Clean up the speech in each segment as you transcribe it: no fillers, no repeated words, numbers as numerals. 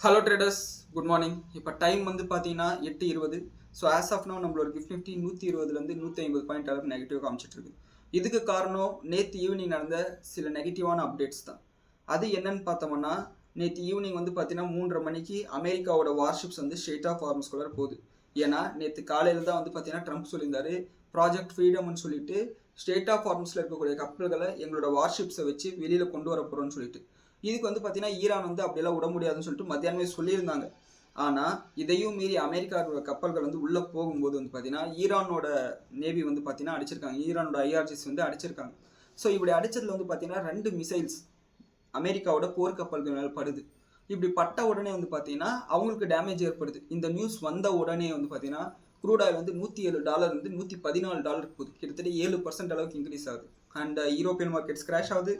Hello traders, good morning. இப்போ time வந்து பார்த்தீங்கன்னா 8:20. ஸோ ஆஸ் ஆஃப் நோ நம்மளோட கிஃப்ட் நிஃப்டி 120லேருந்து 150 பாயிண்ட் அளவுக்கு நெகட்டிவ் காமிச்சிட்டு இருக்கு. இதுக்கு காரணம் நேற்று ஈவினிங் நடந்த சில நெகட்டிவான அப்டேட்ஸ் தான். அது என்னன்னு பார்த்தோம்னா, நேற்று ஈவினிங் வந்து பார்த்தீங்கன்னா 3:30 மணிக்கு அமெரிக்காவோட வார்ஷிப்ஸ் வந்து ஸ்ட்ரெயிட் ஆஃப் ஹார்மஸ்குள்ளே போகுது. ஏன்னா நேற்று காலையில் தான் வந்து பார்த்தீங்கன்னா ட்ரம்ப் சொல்லியிருந்தாரு, ப்ராஜெக்ட் ஃப்ரீடம்னு சொல்லிட்டு ஸ்ட்ரெயிட் ஆஃப் ஹார்மஸில் இருக்கக்கூடிய கப்பல்களை எங்களோட வார்ஷிப்ஸை வச்சு வெளியில் கொண்டு வர போகிறோம்னு சொல்லிட்டு. இதுக்கு வந்து பார்த்தீங்கன்னா ஈரான் வந்து அப்படியெல்லாம் விட முடியாதுன்னு சொல்லிட்டு மத்தியானமே சொல்லியிருந்தாங்க. ஆனால் இதையும் மீறி அமெரிக்காவோட கப்பல்கள் வந்து உள்ளே போகும்போது வந்து பார்த்தீங்கன்னா ஈரானோட நேவி வந்து பார்த்தீங்கன்னா அடிச்சிருக்காங்க. ஈரானோட ஐஆர்ஜிஸ் வந்து அடிச்சிருக்காங்க. ஸோ இப்படி அடிச்சதுல வந்து பார்த்தீங்கன்னா 2 மிசைல்ஸ் அமெரிக்காவோட போர்க்கப்பல்கள் மேலே படுது. இப்படி பட்ட உடனே வந்து பார்த்தீங்கன்னா அவங்களுக்கு டேமேஜ் ஏற்படுது. இந்த நியூஸ் வந்த உடனே வந்து பார்த்தீங்கன்னா க்ரூட் ஆயில் வந்து $107 வந்து $114 போகுது. கிட்டத்தட்ட 7% அளவுக்கு இன்க்ரீஸ் ஆகுது. அண்ட் யூரோப்பியன் மார்க்கெட்ஸ் கிராஷ் ஆகுது.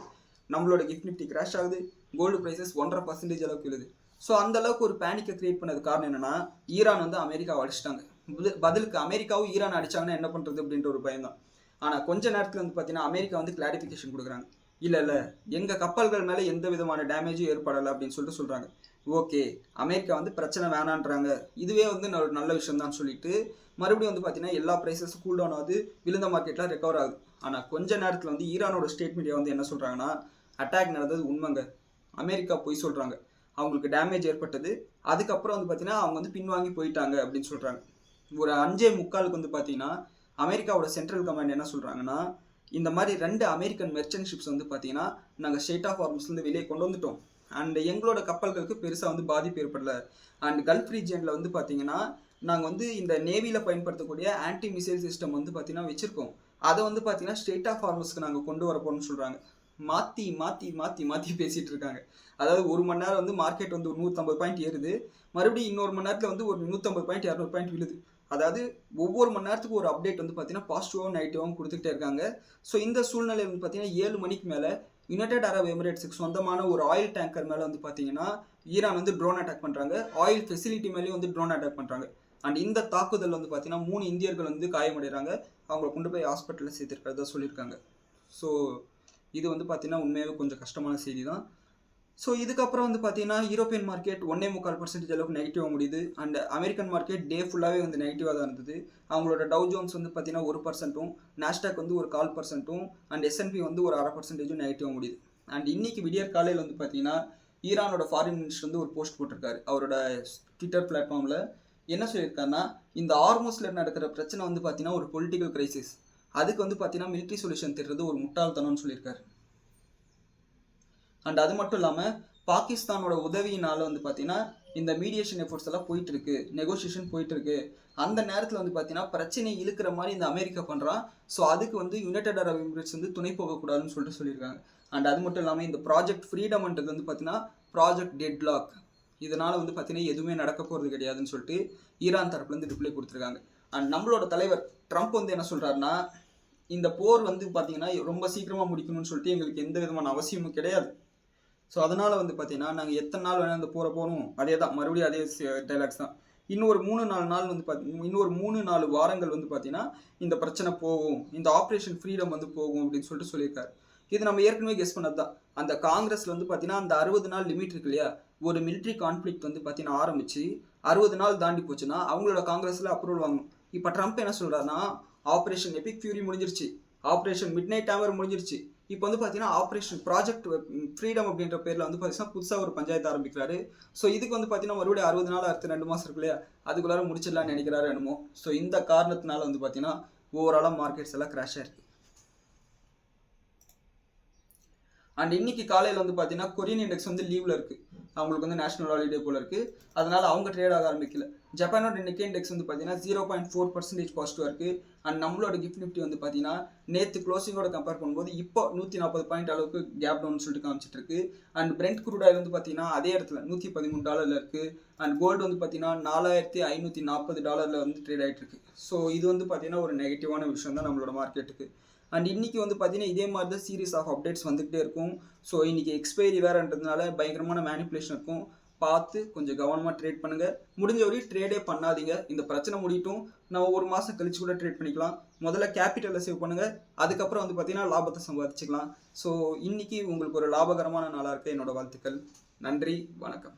நம்மளோட கிஃப்ட் நிஃப்டி கிராஷ் ஆகுது. கோல்டு ப்ரைஸஸ் 1.5% அளவுக்கு விழுது. ஸோ அந்த அளவுக்கு ஒரு பேனிக்கை கிரியேட் பண்ணது காரணம் என்னன்னா, ஈரான் வந்து அமெரிக்காவை அடிச்சிட்டாங்க. பதிலுக்கு அமெரிக்காவும் ஈரான் அடிச்சாங்கன்னா என்ன பண்ணுறது அப்படின்ற ஒரு பயம் தான். ஆனால் கொஞ்ச நேரத்தில் வந்து பார்த்தீங்கன்னா அமெரிக்கா வந்து கிளாரிஃபிகேஷன் கொடுக்குறாங்க. இல்லை எங்கள் கப்பல்கள் மேலே எந்த விதமான டேமேஜும் ஏற்படலை அப்படின்னு சொல்லிட்டு சொல்கிறாங்க. ஓகே, அமெரிக்கா வந்து பிரச்சனை வேணான்றாங்க, இதுவே வந்து ஒரு நல்ல விஷயம் தான் சொல்லிட்டு மறுபடியும் வந்து பார்த்தீங்கன்னா எல்லா ப்ரைஸஸும் கூல் டவுன் ஆகுது. விழுந்த மார்க்கெட்லாம் ரெக்கவர் ஆகுது. ஆனால் கொஞ்ச நேரத்தில் வந்து ஈரானோட ஸ்டேட் மீடியா வந்து என்ன சொல்கிறாங்கன்னா, அட்டாக் நடந்தது உண்மைங்க, அமெரிக்கா போய் சொல்கிறாங்க, அவங்களுக்கு டேமேஜ் ஏற்பட்டது, அதுக்கப்புறம் வந்து பார்த்தீங்கன்னா அவங்க வந்து பின்வாங்கி போயிட்டாங்க அப்படின்னு சொல்கிறாங்க. ஒரு 5:45 வந்து பார்த்தீங்கன்னா அமெரிக்காவோட சென்ட்ரல் கமாண்ட் என்ன சொல்கிறாங்கன்னா, இந்த மாதிரி 2 அமெரிக்கன் மெர்ச்சன்ட் ஷிப்ஸ் வந்து பார்த்தீங்கன்னா நாங்கள் ஸ்ட்ரெயிட் ஆஃப் ஹார்மஸ்லேருந்து வெளியே கொண்டு வந்துட்டோம். அண்ட் எங்களோட கப்பல்களுக்கு பெருசாக வந்து பாதிப்பு ஏற்படலை. அண்ட் கல்ஃப் ரீஜியனில் வந்து பார்த்தீங்கன்னா நாங்கள் வந்து இந்த நேவியில் பயன்படுத்தக்கூடிய ஆன்டி மிசைல் சிஸ்டம் வந்து பார்த்தீங்கன்னா வச்சுருக்கோம். அதை வந்து பார்த்தீங்கன்னா ஸ்ட்ரெயிட் ஆஃப் ஹார்மஸ்க்கு நாங்கள் கொண்டு வரப்போம்னு சொல்கிறாங்க. மாற்றி மாற்றி மாற்றி மாற்றி பேசிகிட்டு இருக்காங்க. அதாவது 1 மணி நேரம் வந்து மார்க்கெட் வந்து ஒரு 150 பாயிண்ட் ஏறுது, மறுபடியும் இன்னொரு மணி நேரத்தில் வந்து ஒரு 150 பாயிண்ட் 200 பாயிண்ட் விழுது. அதாவது ஒவ்வொரு மணி நேரத்துக்கு ஒரு அப்டேட் வந்து பார்த்தீங்கன்னா பாசிட்டிவாகவும் நெகட்டிவாகவும் கொடுத்துக்கிட்டே இருக்காங்க. ஸோ இந்த சூழ்நிலை வந்து பார்த்தீங்கன்னா 7 மணிக்கு மேலே யுனைடெட் அரப் எமிரேட்ஸுக்கு சொந்தமான ஒரு ஆயில் டேங்கர் மேலே வந்து பார்த்தீங்கன்னா ஈரான் வந்து ட்ரோன் அட்டாக் பண்ணுறாங்க. ஆயில் ஃபெசிலிட்டி மேலேயும் வந்து ட்ரோன் அட்டாக் பண்ணுறாங்க. அண்ட் இந்த தாக்குதல் வந்து பார்த்தீங்கன்னா 3 இந்தியர்கள் வந்து காயமடைகிறாங்க. அவங்கள கொண்டு போய் ஹாஸ்பிட்டலில் சேர்த்துருக்கிறதா சொல்லியிருக்காங்க. ஸோ இது வந்து பார்த்தீங்கன்னா உண்மையாகவே கொஞ்சம் கஷ்டமான செய்தி தான். ஸோ இதுக்கப்புறம் வந்து பார்த்தீங்கன்னா யூரோப்பியன் மார்க்கெட் 1.25% அளவுக்கு நெகட்டிவாக முடியுது. அண்ட் அமெரிக்கன் மார்க்கெட் டே ஃபுல்லாகவே வந்து நெகட்டிவாக தான் இருந்தது. அவங்களோட டவ் ஜோன்ஸ் வந்து பார்த்தீங்கன்னா 1%, நாஸ்டாக் வந்து ஒரு 1/4%, அண்ட் S&P வந்து ஒரு 0.5% நெகட்டிவாக முடியுது. அண்ட் இன்னைக்கு விடியற் காலையில் வந்து பார்த்தீங்கன்னா ஈரானோட ஃபாரின் மினிஸ்டர் வந்து ஒரு போஸ்ட் போட்டிருக்காரு அவரோட ட்விட்டர் பிளாட்ஃபார்மில். என்ன சொல்லியிருக்காருன்னா, இந்த ஹார்மஸில் நடக்கிற பிரச்சனை வந்து பார்த்தீங்கன்னா ஒரு பொலிட்டிக்கல் கிரைசிஸ், அதுக்கு வந்து பார்த்தீங்கன்னா மிலிட்ரி சொல்யூஷன் தேடுறது ஒரு முட்டாள்தனம்னு சொல்லியிருக்காரு. அண்ட் அது மட்டும் இல்லாமல் பாகிஸ்தானோட உதவியினால் வந்து பார்த்தீங்கன்னா இந்த மீடியேஷன் எஃபர்ட்ஸ் எல்லாம் போயிட்டு இருக்கு, நெகோசியேஷன் போயிட்டு இருக்கு. அந்த நேரத்தில் வந்து பார்த்தீங்கன்னா பிரச்சனையை இழுக்கிற மாதிரி இந்த அமெரிக்கா பண்ணுறான். ஸோ அதுக்கு வந்து யுனைடெட் அரப் எமிரேட்ஸ் வந்து துணை போகக்கூடாதுன்னு சொல்லியிருக்காங்க. அண்ட் அது மட்டும் இல்லாமல் இந்த ப்ராஜெக்ட் ஃப்ரீடம்ன்றது வந்து பார்த்தீங்கன்னா ப்ராஜெக்ட் டெட்லாக், இதனால் வந்து பார்த்தீங்கன்னா எதுவுமே நடக்க போகிறது கிடையாதுன்னு சொல்லிட்டு ஈரான் தரப்புலேருந்து ரிப்ளை கொடுத்துருக்காங்க. அண்ட் நம்மளோட தலைவர் ட்ரம்ப் வந்து என்ன சொல்கிறாருன்னா, இந்த போர் வந்து பார்த்தீங்கன்னா ரொம்ப சீக்கிரமாக முடிக்கணும்னு சொல்லிட்டு எங்களுக்கு எந்த விதமான அவசியமும் கிடையாது. ஸோ அதனால் வந்து பார்த்தீங்கன்னா நாங்கள் எத்தனை நாள் வேணால் இந்த போரை போகணும், அதே தான் மறுபடியும் அதே டைலாக்ஸ் தான். இன்னொரு 3-4 நாள் வந்து இன்னொரு 3-4 வாரங்கள் வந்து பார்த்தீங்கன்னா இந்த பிரச்சனை போகும், இந்த ஆப்ரேஷன் ஃப்ரீடம் வந்து போகும் அப்படின்னு சொல்லிட்டு சொல்லியிருக்காரு. இது நம்ம ஏற்கனவே கெஸ் பண்ணது தான். அந்த காங்கிரஸில் வந்து பார்த்தீங்கன்னா அந்த 60 நாள் லிமிட் இருக்கு இல்லையா, ஒரு மிலிட்ரி கான்ஃப்ளிக்ட் வந்து பார்த்தீங்கன்னா ஆரம்பித்து 60 நாள் தாண்டி போச்சுன்னா அவங்களோட காங்கிரஸில் அப்ரூவல் வாங்கணும். இப்போ ட்ரம்ப் என்ன சொல்கிறாருன்னா, ஆப்ரேஷன் எபிக் ஃபியூரி முடிஞ்சிருச்சு, ஆப்ரேஷன் மிட் நைட் ஹேமர் முடிஞ்சிருச்சு, இப்போ வந்து பார்த்தீங்கன்னா ஆப்ரேஷன் ப்ராஜெக்ட் ஃப்ரீடம் அப்படின்ற பேரில் வந்து பார்த்தீங்கன்னா புதுசாக ஒரு பஞ்சாயத்து ஆரம்பிக்கிறாரு. ஸோ இதுக்கு வந்து பார்த்தீங்கன்னா மறுபடியும் 60 நாள் அடுத்து 2 மாதம் இருக்கு இல்லையா, அதுக்குள்ளார முடிச்சிடலாம்னு நினைக்கிறாரு என்னமோ. ஸோ இந்த காரணத்தினால வந்து பார்த்தீங்கன்னா ஓவராலாக மார்க்கெட்ஸ் எல்லாம் கிராஷ் ஆயிருக்கு. அண்ட் இன்னைக்கு காலையில் வந்து பார்த்தீங்கன்னா கொரியன் இண்டெக்ஸ் வந்து லீவில் இருக்குது, அவங்களுக்கு வந்து நேஷனல் ஹாலிடே போல இருக்குது, அதனால் அவங்க ட்ரேட் ஆக ஆரம்பிக்கல. ஜப்பானோட நிக்கி இண்டெக்ஸ் வந்து பார்த்தீங்கன்னா 0.4% பாசிட்டிவாக இருக்குது. அண்ட் நம்மளோட கிஃப்ட் நிஃப்டி வந்து பார்த்தீங்கன்னா நேற்று க்ளோசிங்கோட கம்பேர் பண்ணும்போது இப்போ 140 பாயிண்ட் அளவுக்கு கேப் டவுன் சொல்லிட்டு காமிச்சிட்டு இருக்கு. அண்ட் பிரெண்ட் க்ரூட் ஆயில் வந்து பார்த்தீங்கன்னா அதே இடத்துல $113 இருக்குது. அண்ட் கோல்டு வந்து பார்த்தீங்கன்னா $4,540 வந்து ட்ரேட் ஆகிட்டு இருக்கு. ஸோ இது வந்து பார்த்தீங்கன்னா ஒரு நெகட்டிவான விஷயம் தான் நம்மளோட மார்க்கெட்டுக்கு. அண்ட் இன்றைக்கி வந்து பார்த்தீங்கன்னா இதே மாதிரி தான் சீரீஸ் ஆஃப் அப்டேட்ஸ் வந்துகிட்டே இருக்கும். ஸோ இன்றைக்கி எக்ஸ்பைரி வேறுன்றதுனால பயங்கரமான மேனிப்புலேஷன் இருக்கும். பார்த்து கொஞ்சம் கவனமாக ட்ரேட் பண்ணுங்கள். முடிஞ்ச வரையும் ட்ரேடே பண்ணாதீங்க. இந்த பிரச்சனை முடியட்டும், நம்ம ஒரு மாதம் கழிச்சு கூட ட்ரேட் பண்ணிக்கலாம். முதல்ல கேபிட்டலை சேவ் பண்ணுங்கள், அதுக்கப்புறம் வந்து பார்த்தீங்கன்னா லாபத்தை சம்பாதிச்சுக்கலாம். ஸோ இன்றைக்கி உங்களுக்கு ஒரு லாபகரமான நாளாக இருக்க என்னோடய வாழ்த்துக்கள். நன்றி, வணக்கம்.